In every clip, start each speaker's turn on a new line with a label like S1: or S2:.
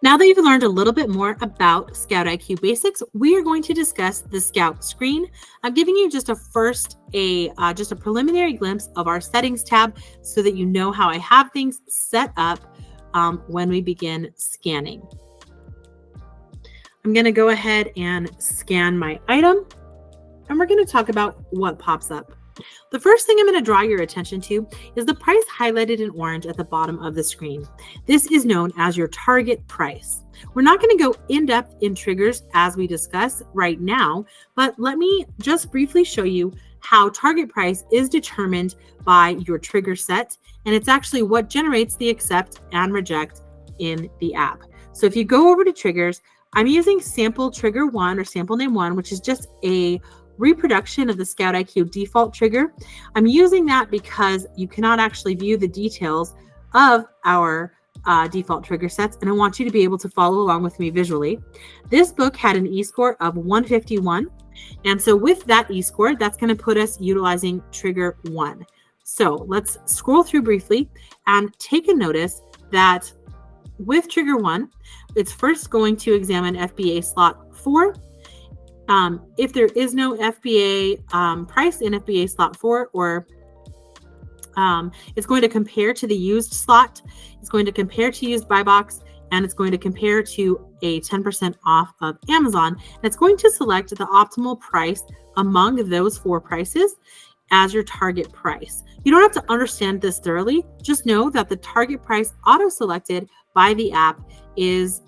S1: Now that you've learned a little bit more about ScoutIQ basics, we are going to discuss the Scout screen. I'm giving you just a preliminary glimpse of our settings tab so that you know how I have things set up when we begin scanning. I'm going to go ahead and scan my item, and we're going to talk about what pops up. The first thing I'm going to draw your attention to is the price highlighted in orange at the bottom of the screen. This is known as your target price. We're not going to go in depth in triggers as we discuss right now, but let me just briefly show you how target price is determined by your trigger set, and it's actually what generates the accept and reject in the app. So if you go over to triggers, I'm using sample trigger 1 or sample name 1, which is just a reproduction of the ScoutIQ default trigger. I'm using that because you cannot actually view the details of our default trigger sets, and I want you to be able to follow along with me visually. This book had an e-score of 151, and so with that e-score, that's going to put us utilizing trigger 1. So let's scroll through briefly and take a notice that with trigger 1, it's first going to examine FBA slot 4. If there is no FBA price in FBA slot 4, or it's going to compare to the used slot, it's going to compare to used buy box, and it's going to compare to a 10% off of Amazon. And it's going to select the optimal price among those 4 prices as your target price. You don't have to understand this thoroughly. Just know that the target price auto-selected by the app is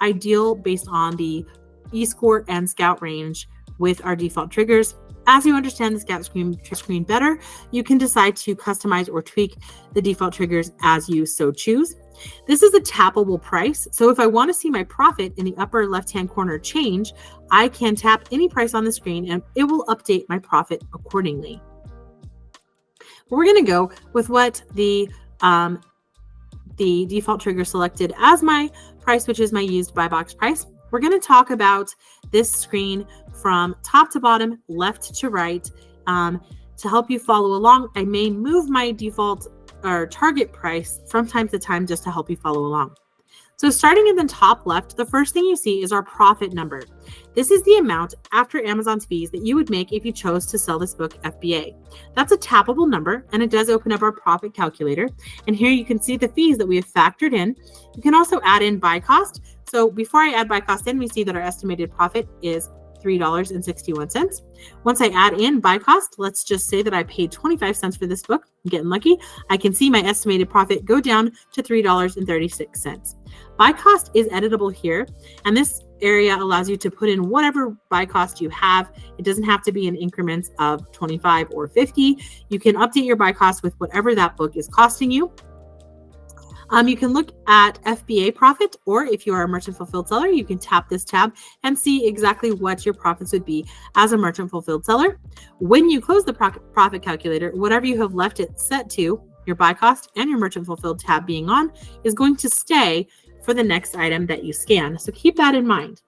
S1: ideal based on the e-score and Scout range with our default triggers. As you understand the Scout screen better, you can decide to customize or tweak the default triggers as you so choose. This is a tappable price. So if I want to see my profit in the upper left-hand corner change, I can tap any price on the screen and it will update my profit accordingly. But we're going to go with what the default trigger selected as my price, which is my used buy box price. We're going to talk about this screen from top to bottom, left to right. To help you follow along, I may move my default or target price from time to time just to help you follow along. So starting in the top left, the first thing you see is our profit number. This is the amount after Amazon's fees that you would make if you chose to sell this book FBA. That's a tappable number, and it does open up our profit calculator. And here you can see the fees that we have factored in. You can also add in buy cost. So before I add buy cost in, we see that our estimated profit is $3.61. Once I add in buy cost, let's just say that I paid 25 cents for this book. I'm getting lucky. I can see my estimated profit go down to $3.36. Buy cost is editable here, and this area allows you to put in whatever buy cost you have. It doesn't have to be in increments of 25 or 50. You can update your buy cost with whatever that book is costing you. You can look at FBA profit, or if you are a merchant fulfilled seller, you can tap this tab and see exactly what your profits would be as a merchant fulfilled seller. When you close the profit calculator, whatever you have left it set to, your buy cost and your merchant fulfilled tab being on, is going to stay for the next item that you scan. So keep that in mind.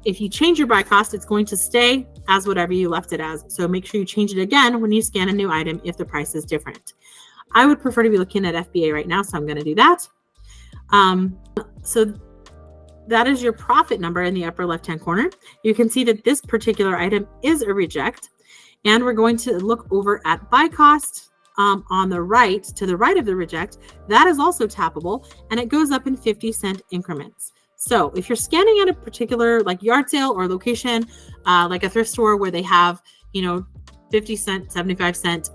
S1: If you change your buy cost, it's going to stay as whatever you left it as. So make sure you change it again when you scan a new item if the price is different. I would prefer to be looking at FBA right now, so I'm going to do that. So that is your profit number in the upper left-hand corner. You can see that this particular item is a reject, and we're going to look over at buy cost on the right, to the right of the reject. That is also tappable, and it goes up in 50-cent increments. So if you're scanning at a particular like yard sale or location, like a thrift store where they have, 50 cent, 75 cent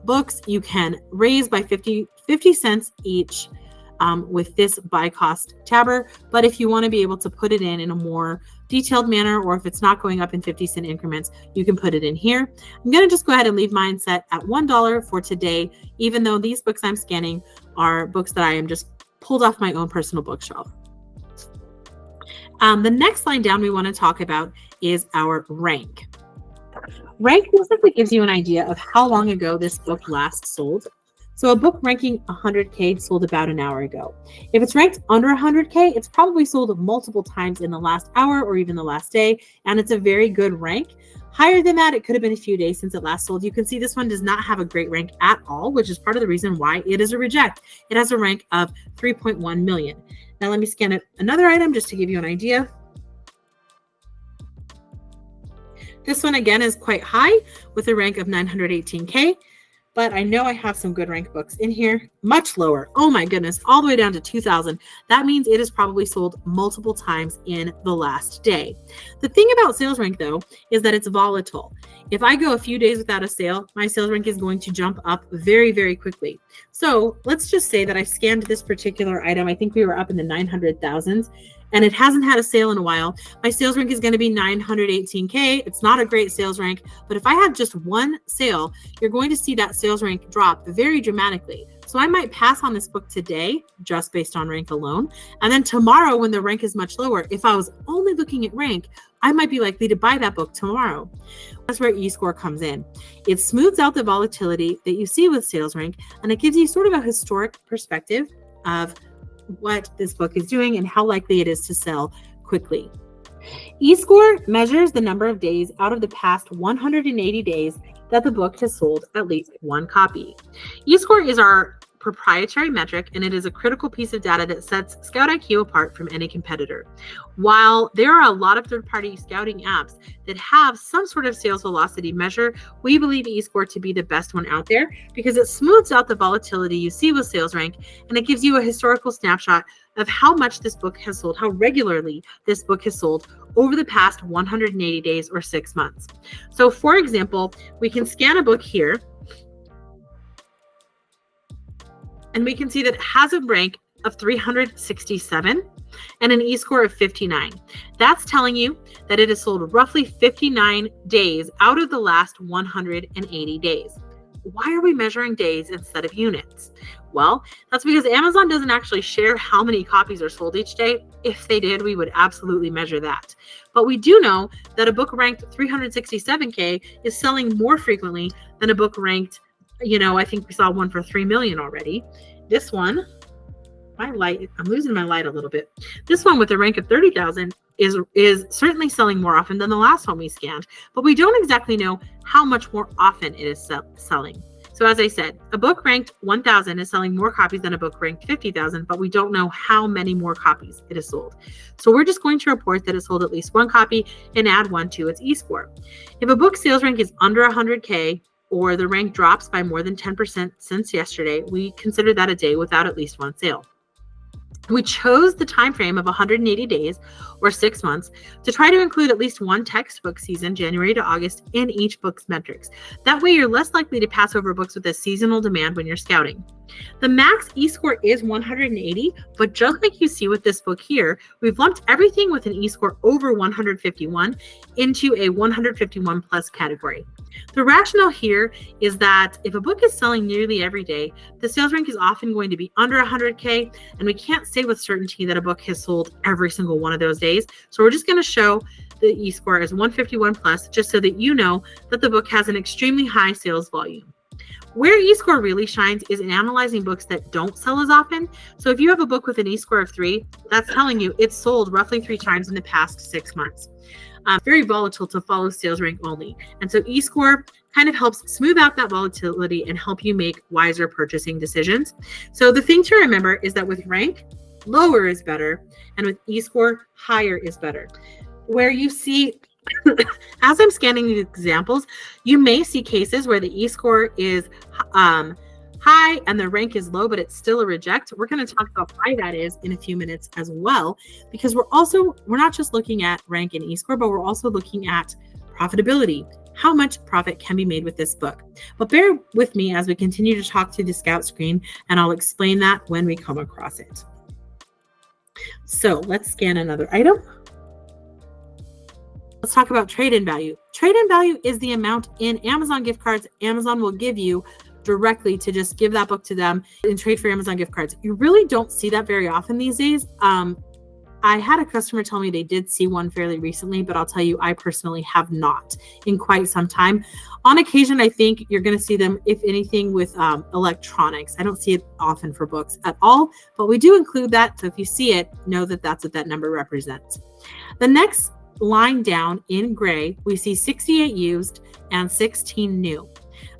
S1: books, you can raise by 50 cents each with this buy cost tabber. But if you want to be able to put it in a more detailed manner, or if it's not going up in 50-cent increments, you can put it in here. I'm going to just go ahead and leave mine set at $1 for today, even though these books I'm scanning are books that I am just pulled off my own personal bookshelf. The next line down we want to talk about is our rank. Rank basically gives you an idea of how long ago this book last sold. So a book ranking 100K sold about an hour ago. If it's ranked under 100K, it's probably sold multiple times in the last hour or even the last day, and it's a very good rank. Higher than that, it could have been a few days since it last sold. You can see this one does not have a great rank at all, which is part of the reason why it is a reject. It has a rank of 3.1 million. Now let me scan another item just to give you an idea. This one again is quite high with a rank of 918K. But I know I have some good rank books in here, much lower. Oh my goodness, all the way down to 2,000. That means it is probably sold multiple times in the last day. The thing about sales rank though, is that it's volatile. If I go a few days without a sale, my sales rank is going to jump up very, very quickly. So let's just say that I scanned this particular item. I think we were up in the 900,000s. And it hasn't had a sale in a while. My sales rank is going to be 918K. It's not a great sales rank, but if I have just one sale, you're going to see that sales rank drop very dramatically. So I might pass on this book today just based on rank alone. And then tomorrow when the rank is much lower, if I was only looking at rank, I might be likely to buy that book tomorrow. That's where eScore comes in. It smooths out the volatility that you see with sales rank, and it gives you sort of a historic perspective of what this book is doing and how likely it is to sell quickly. eScore measures the number of days out of the past 180 days that the book has sold at least one copy. eScore is our proprietary metric, and it is a critical piece of data that sets ScoutIQ apart from any competitor. While there are a lot of third-party scouting apps that have some sort of sales velocity measure, we believe eScore to be the best one out there because it smooths out the volatility you see with sales rank, and it gives you a historical snapshot of how much this book has sold, how regularly this book has sold over the past 180 days or 6 months. So for example, we can scan a book here, and we can see that it has a rank of 367 and an eScore of 59. That's telling you that it has sold roughly 59 days out of the last 180 days. Why are we measuring days instead of units? Well, that's because Amazon doesn't actually share how many copies are sold each day. If they did, we would absolutely measure that. But we do know that a book ranked 367K is selling more frequently than a book ranked, I think we saw one for 3 million already. This one, I'm losing my light a little bit. This one with a rank of 30,000 is certainly selling more often than the last one we scanned, but we don't exactly know how much more often it is selling. So as I said, a book ranked 1,000 is selling more copies than a book ranked 50,000, but we don't know how many more copies it has sold. So we're just going to report that it sold at least one copy and add one to its eScore. If a book sales rank is under 100K, or the rank drops by more than 10% since yesterday, we consider that a day without at least one sale. We chose the time frame of 180 days or 6 months to try to include at least one textbook season, January to August, in each book's metrics. That way you're less likely to pass over books with a seasonal demand when you're scouting. The max eScore is 180, but just like you see with this book here, we've lumped everything with an eScore over 151 into a 151 plus category. The rationale here is that if a book is selling nearly every day, the sales rank is often going to be under 100K, and we can't say with certainty that a book has sold every single one of those days. So we're just going to show the eScore as 151 plus, just so that you know that the book has an extremely high sales volume. Where eScore really shines is in analyzing books that don't sell as often. So if you have a book with an eScore of 3, that's telling you it's sold roughly 3 times in the past 6 months. Very volatile to follow sales rank only. And so eScore kind of helps smooth out that volatility and help you make wiser purchasing decisions. So the thing to remember is that with rank, lower is better, and with eScore, higher is better. Where you see, as I'm scanning these examples, you may see cases where the eScore is high and the rank is low, but it's still a reject. We're going to talk about why that is in a few minutes as well, because we're not just looking at rank and eScore, but we're also looking at profitability. How much profit can be made with this book? But bear with me as we continue to talk through the Scout screen, and I'll explain that when we come across it. So let's scan another item. Let's talk about trade-in value. Trade-in value is the amount in Amazon gift cards Amazon will give you directly to just give that book to them and trade for Amazon gift cards. You really don't see that very often these days. I had a customer tell me they did see one fairly recently, but I'll tell you, I personally have not in quite some time. On occasion, I think you're going to see them, if anything, with electronics. I don't see it often for books at all, but we do include that. So if you see it, know that that's what that number represents. The next line down in gray, we see 68 used and 16 new.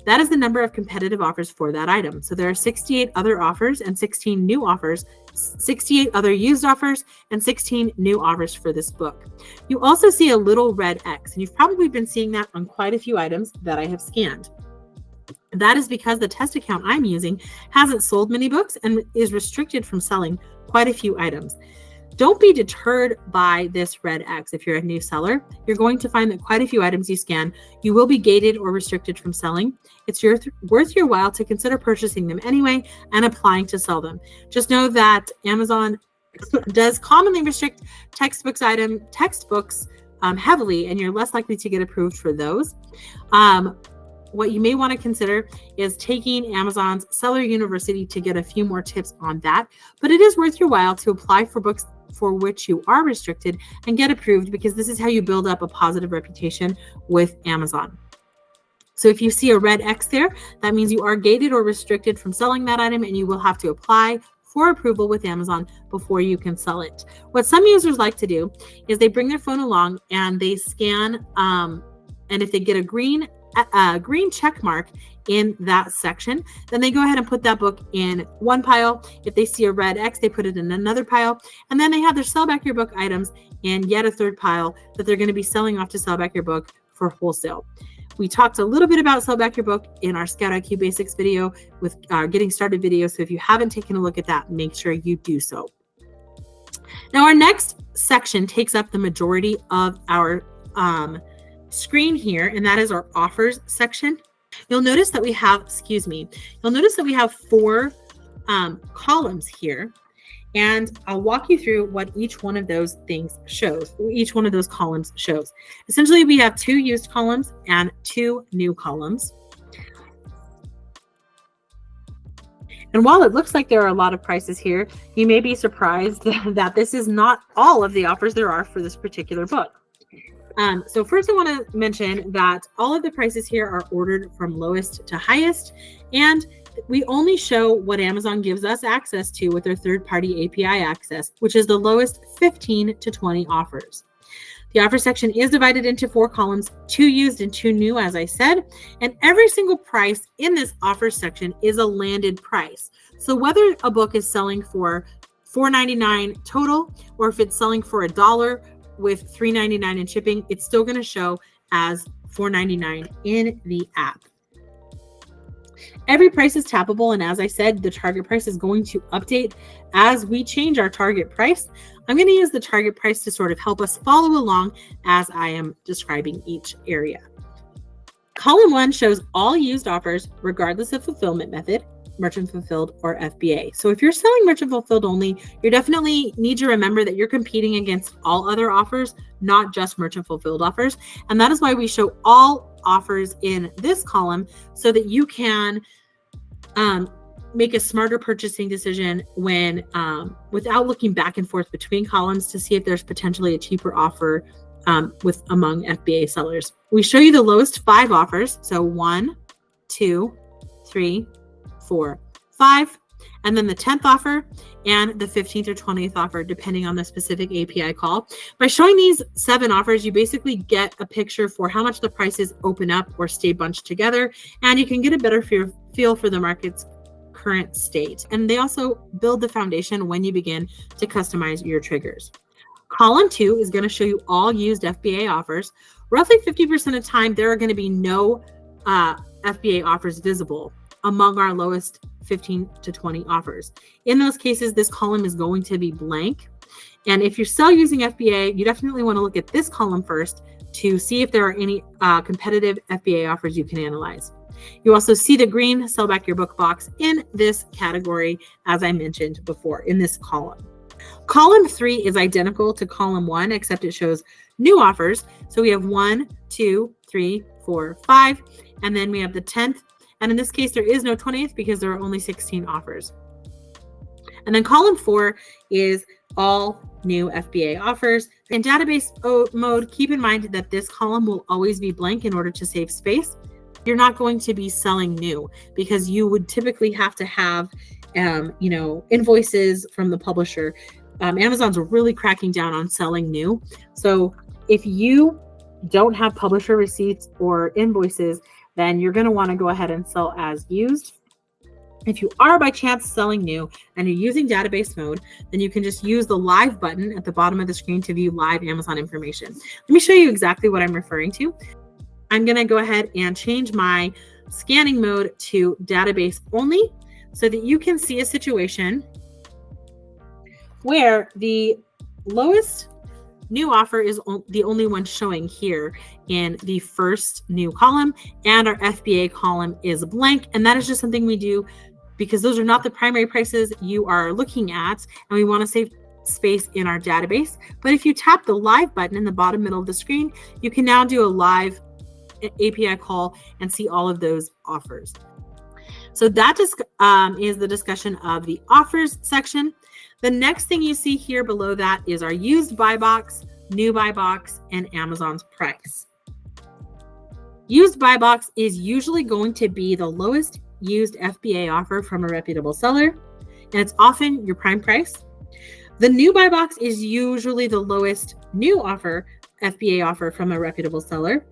S1: that is the number of competitive offers for that item. So there are 68 other offers and 16 new offers, 68 other used offers and 16 new offers for this book. You also see a little red X, and you've probably been seeing that on quite a few items that I have scanned. That is because the test account I'm using hasn't sold many books and is restricted from selling quite a few items. Don't be deterred by this red X. If you're a new seller, you're going to find that quite a few items you scan, you will be gated or restricted from selling. It's worth your while to consider purchasing them anyway and applying to sell them. Just know that Amazon does commonly restrict textbooks heavily, and you're less likely to get approved for those. What you may want to consider is taking Amazon's Seller University to get a few more tips on that. But it is worth your while to apply for books for which you are restricted and get approved, because this is how you build up a positive reputation with Amazon. So if you see a red X there, that means you are gated or restricted from selling that item, and you will have to apply for approval with Amazon before you can sell it. What some users like to do is they bring their phone along and they scan, and if they get a green check mark in that section, then they go ahead and put that book in one pile. If they see a red X, they put it in another pile, and then they have their Sell Back Your Book items in yet a third pile that they're going to be selling off to Sell Back Your Book for wholesale. We talked a little bit about Sell Back Your Book in our ScoutIQ Basics video with our Getting Started video, so if you haven't taken a look at that, make sure you do so. Now, our next section takes up the majority of our screen here, and that is our offers section. You'll notice that we have, four columns here, and I'll walk you through what each one of those things shows, each one of those columns shows. Essentially, we have 2 used columns and 2 new columns. And while it looks like there are a lot of prices here, you may be surprised that this is not all of the offers there are for this particular book. So first I want to mention that all of the prices here are ordered from lowest to highest, and we only show what Amazon gives us access to with their third-party API access, which is the lowest 15 to 20 offers. The offer section is divided into 4 columns, 2 used and 2 new, as I said, and every single price in this offer section is a landed price. So whether a book is selling for $4.99 total, or if it's selling for $1 with $3.99 in shipping, it's still going to show as $4.99 in the app. Every price is tappable, and as I said, the target price is going to update as we change our target price. I'm going to use the target price to sort of help us follow along as I am describing each area. Column 1 shows all used offers regardless of fulfillment method, merchant fulfilled or FBA. So if you're selling merchant fulfilled only, you definitely need to remember that you're competing against all other offers, not just merchant fulfilled offers. And that is why we show all offers in this column, so that you can make a smarter purchasing decision when without looking back and forth between columns to see if there's potentially a cheaper offer among FBA sellers. We show you the lowest 5 offers. So 1, 2, 3, 4, 5, and then the 10th offer and the 15th or 20th offer, depending on the specific API call. By showing these 7 offers, you basically get a picture for how much the prices open up or stay bunched together, and you can get a better feel for the market's current state. And they also build the foundation when you begin to customize your triggers. Column 2 is going to show you all used FBA offers. Roughly 50% of the time, there are going to be no FBA offers visible among our lowest 15 to 20 offers. In those cases, this column is going to be blank. And if you're still using FBA, you definitely want to look at this column first to see if there are any competitive FBA offers you can analyze. You also see the green Sell Back Your Book box in this category, as I mentioned before, in this column. Column 3 is identical to column 1, except it shows new offers. So we have 1, 2, 3, 4, 5, and then we have the 10th. And in this case, there is no 20th because there are only 16 offers. And then column 4 is all new FBA offers. In database mode, keep in mind that this column will always be blank in order to save space. You're not going to be selling new because you would typically have to have, invoices from the publisher. Amazon's really cracking down on selling new. So if you don't have publisher receipts or invoices, then you're going to want to go ahead and sell as used. If you are by chance selling new and you're using database mode, then you can just use the live button at the bottom of the screen to view live Amazon information. Let me show you exactly what I'm referring to. I'm going to go ahead and change my scanning mode to database only so that you can see a situation where the lowest new offer is the only one showing here in the first new column, and our FBA column is blank. And that is just something we do because those are not the primary prices you are looking at, and we want to save space in our database. But if you tap the live button in the bottom middle of the screen, you can now do a live API call and see all of those offers. So that is the discussion of the offers section. The next thing you see here below that is our used buy box, new buy box, and Amazon's price. Used buy box is usually going to be the lowest used FBA offer from a reputable seller, and it's often your prime price. The new buy box is usually the lowest new offer, FBA offer from a reputable seller.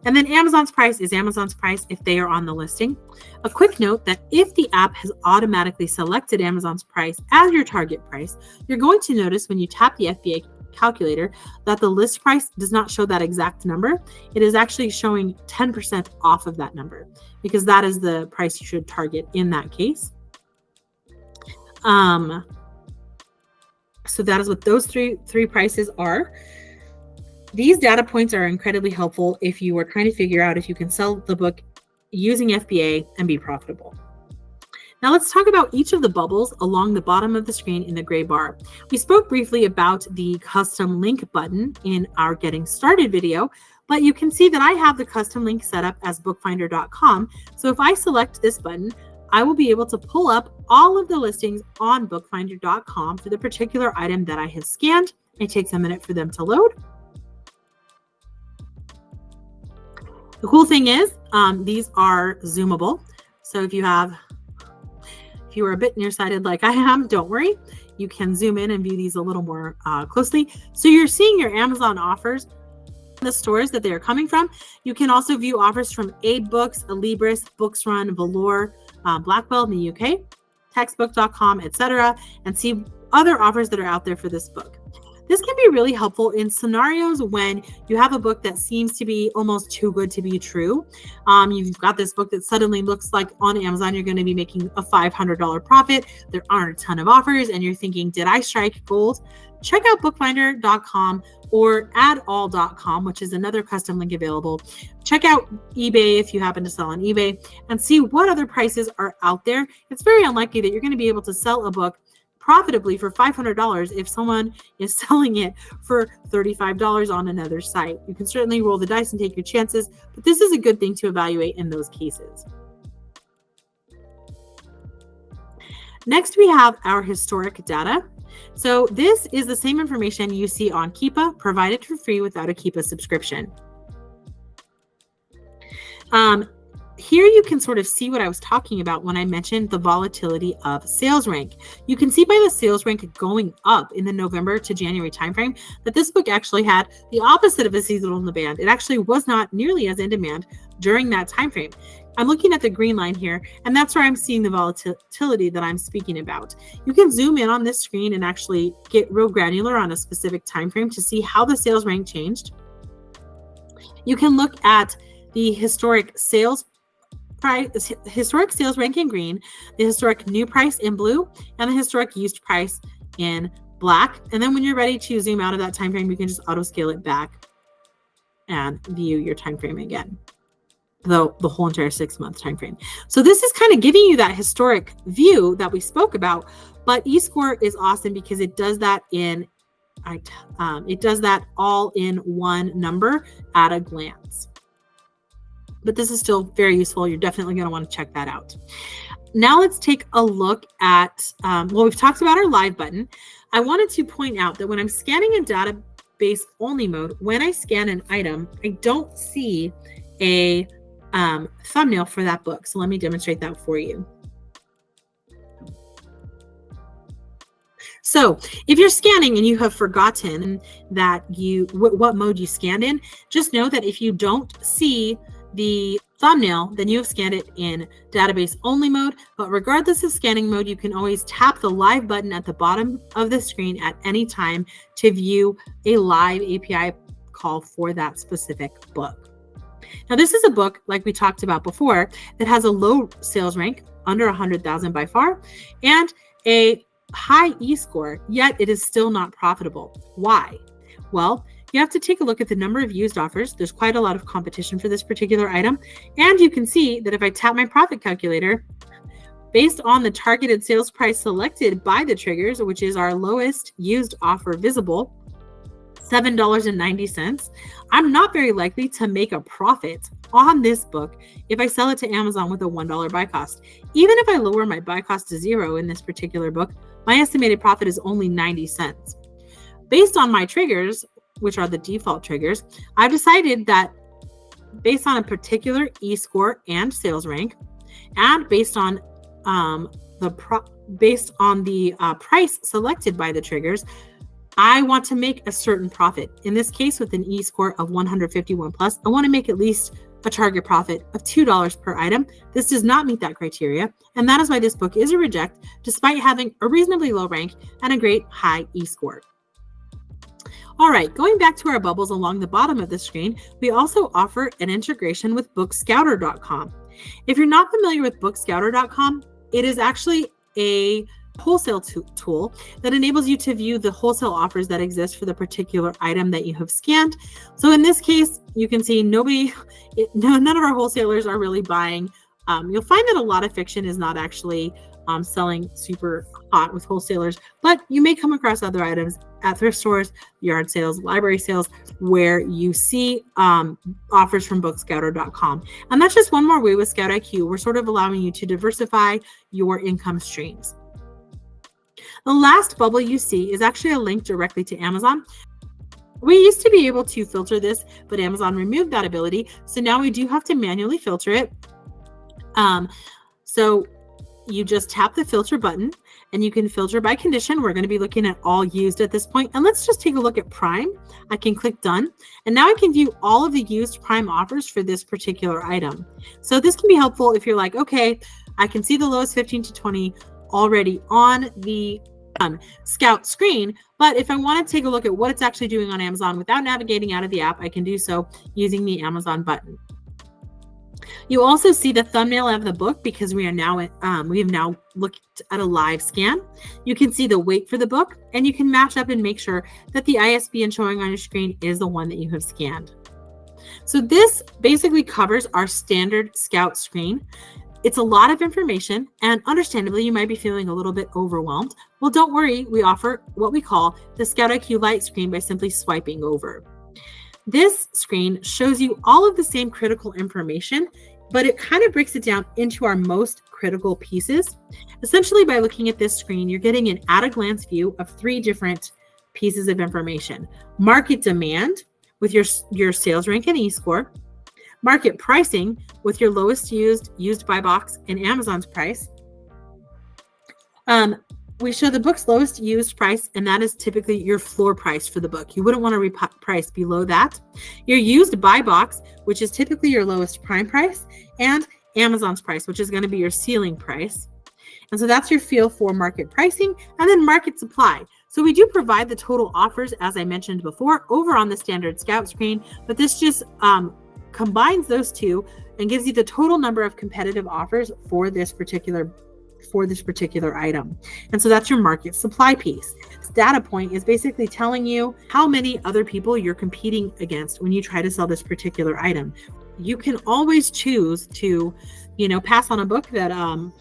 S1: And then Amazon's price is Amazon's price if they are on the listing. A quick note that if the app has automatically selected Amazon's price as your target price, you're going to notice when you tap the FBA calculator that the list price does not show that exact number. It is actually showing 10% off of that number because that is the price you should target in that case. So that is what those three prices are. These data points are incredibly helpful if you are trying to figure out if you can sell the book using FBA and be profitable. Now let's talk about each of the bubbles along the bottom of the screen in the gray bar. We spoke briefly about the custom link button in our getting started video, but you can see that I have the custom link set up as bookfinder.com. So if I select this button, I will be able to pull up all of the listings on bookfinder.com for the particular item that I have scanned. It takes a minute for them to load. The cool thing is these are zoomable. So if you are a bit nearsighted like I am, don't worry. You can zoom in and view these a little more closely. So you're seeing your Amazon offers, the stores that they are coming from. You can also view offers from Aid Books, Alibris, Books Run, Valor, Blackwell in the UK, textbook.com, etc., and see other offers that are out there for this book. This can be really helpful in scenarios when you have a book that seems to be almost too good to be true. You've got this book that suddenly looks like on Amazon you're going to be making a $500 profit. There aren't a ton of offers, and you're thinking, did I strike gold? Check out bookfinder.com or addall.com, which is another custom link available. Check out eBay if you happen to sell on eBay and see what other prices are out there. It's very unlikely that you're going to be able to sell a book profitably for $500 if someone is selling it for $35 on another site. You can certainly roll the dice and take your chances, but this is a good thing to evaluate in those cases. Next, we have our historic data. So this is the same information you see on Keepa, provided for free without a Keepa subscription. Here you can sort of see what I was talking about when I mentioned the volatility of sales rank. You can see by the sales rank going up in the November to January timeframe that this book actually had the opposite of a seasonal demand. It actually was not nearly as in demand during that timeframe. I'm looking at the green line here, and that's where I'm seeing the volatility that I'm speaking about. You can zoom in on this screen and actually get real granular on a specific timeframe to see how the sales rank changed. You can look at the historic sales rank in green, the historic new price in blue, and the historic used price in black. And then when you're ready to zoom out of that time frame, you can just auto scale it back and view your time frame again, the whole entire 6-month time frame. So this is kind of giving you that historic view that we spoke about, but eScore is awesome because it does that all in one number at a glance. But this is still very useful. You're definitely going to want to check that out. Now let's take a look at, we've talked about our live button. I wanted to point out that when I'm scanning in database only mode, when I scan an item, I don't see a thumbnail for that book. So let me demonstrate that for you. So if you're scanning and you have forgotten that what mode you scanned in, just know that if you don't see the thumbnail, then you have scanned it in database only mode. But regardless of scanning mode, you can always tap the live button at the bottom of the screen at any time to view a live API call for that specific book. Now, this is a book, like we talked about before, that has a low sales rank, under 100,000 by far, and a high e-score, yet it is still not profitable. Why? Well, you have to take a look at the number of used offers. There's quite a lot of competition for this particular item. And you can see that if I tap my profit calculator, based on the targeted sales price selected by the triggers, which is our lowest used offer visible, $7.90, I'm not very likely to make a profit on this book if I sell it to Amazon with a $1 buy cost. Even if I lower my buy cost to $0 in this particular book, my estimated profit is only 90 cents. Based on my triggers, which are the default triggers, I've decided that based on a particular e-score and sales rank, and based on the price selected by the triggers, I want to make a certain profit. In this case, with an e-score of 151 plus, I want to make at least a target profit of $2 per item. This does not meet that criteria, and that is why this book is a reject, despite having a reasonably low rank and a great high e-score. All right, going back to our bubbles along the bottom of the screen, we also offer an integration with BookScouter.com. If you're not familiar with BookScouter.com, it is actually a wholesale tool that enables you to view the wholesale offers that exist for the particular item that you have scanned. So in this case, you can see none of our wholesalers are really buying. You'll find that a lot of fiction is not actually selling super hot with wholesalers, but you may come across other items at thrift stores, yard sales, library sales, where you see offers from BookScouter.com. And that's just one more way with ScoutIQ. We're sort of allowing you to diversify your income streams. The last bubble you see is actually a link directly to Amazon. We used to be able to filter this, but Amazon removed that ability. So now we do have to manually filter it. So you just tap the filter button and you can filter by condition. We're going to be looking at all used at this point. And let's just take a look at Prime. I can click done. And now I can view all of the used Prime offers for this particular item. So this can be helpful if you're like, okay, I can see the lowest 15 to 20 already on the Scout screen, but if I want to take a look at what it's actually doing on Amazon without navigating out of the app, I can do so using the Amazon button. You also see the thumbnail of the book because we have now looked at a live scan. You can see the weight for the book, and you can match up and make sure that the ISBN showing on your screen is the one that you have scanned. So this basically covers our standard Scout screen. It's a lot of information, and understandably, you might be feeling a little bit overwhelmed. Well, don't worry, we offer what we call the ScoutIQ Lite screen by simply swiping over. This screen shows you all of the same critical information, but it kind of breaks it down into our most critical pieces. Essentially, by looking at this screen, you're getting an at-a-glance view of 3 different pieces of information. Market demand with your sales rank and e-score. Market pricing with your lowest used by box and Amazon's price. We show the book's lowest used price, and that is typically your floor price for the book. You wouldn't want to reprice below that. Your used by box, which is typically your lowest Prime price, and Amazon's price, which is going to be your ceiling price. And so that's your feel for market pricing, and then market supply. So we do provide the total offers, as I mentioned before, over on the standard Scout screen, but this just combines those two and gives you the total number of competitive offers for this particular item. And so that's your market supply piece. This data point is basically telling you how many other people you're competing against when you try to sell this particular item. You can always choose to, pass on a book that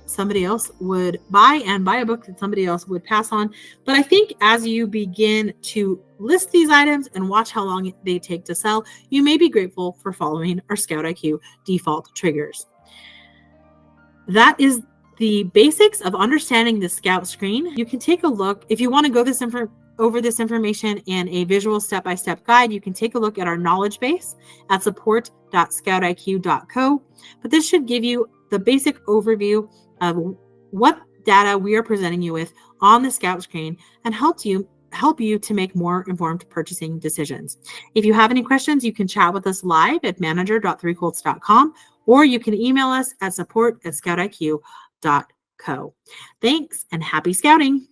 S1: somebody else would buy and buy a book that somebody else would pass on. But I think as you begin to list these items and watch how long they take to sell, you may be grateful for following our ScoutIQ default triggers. That is the basics of understanding the Scout screen. You can take a look. If you want to go over this information in a visual step-by-step guide, you can take a look at our knowledge base at support.scoutiq.co. But this should give you the basic overview of what data we are presenting you with on the Scout screen and help you to make more informed purchasing decisions. If you have any questions, you can chat with us live at manager.3colts.com or you can email us at support@scoutiq.co. Thanks and happy scouting.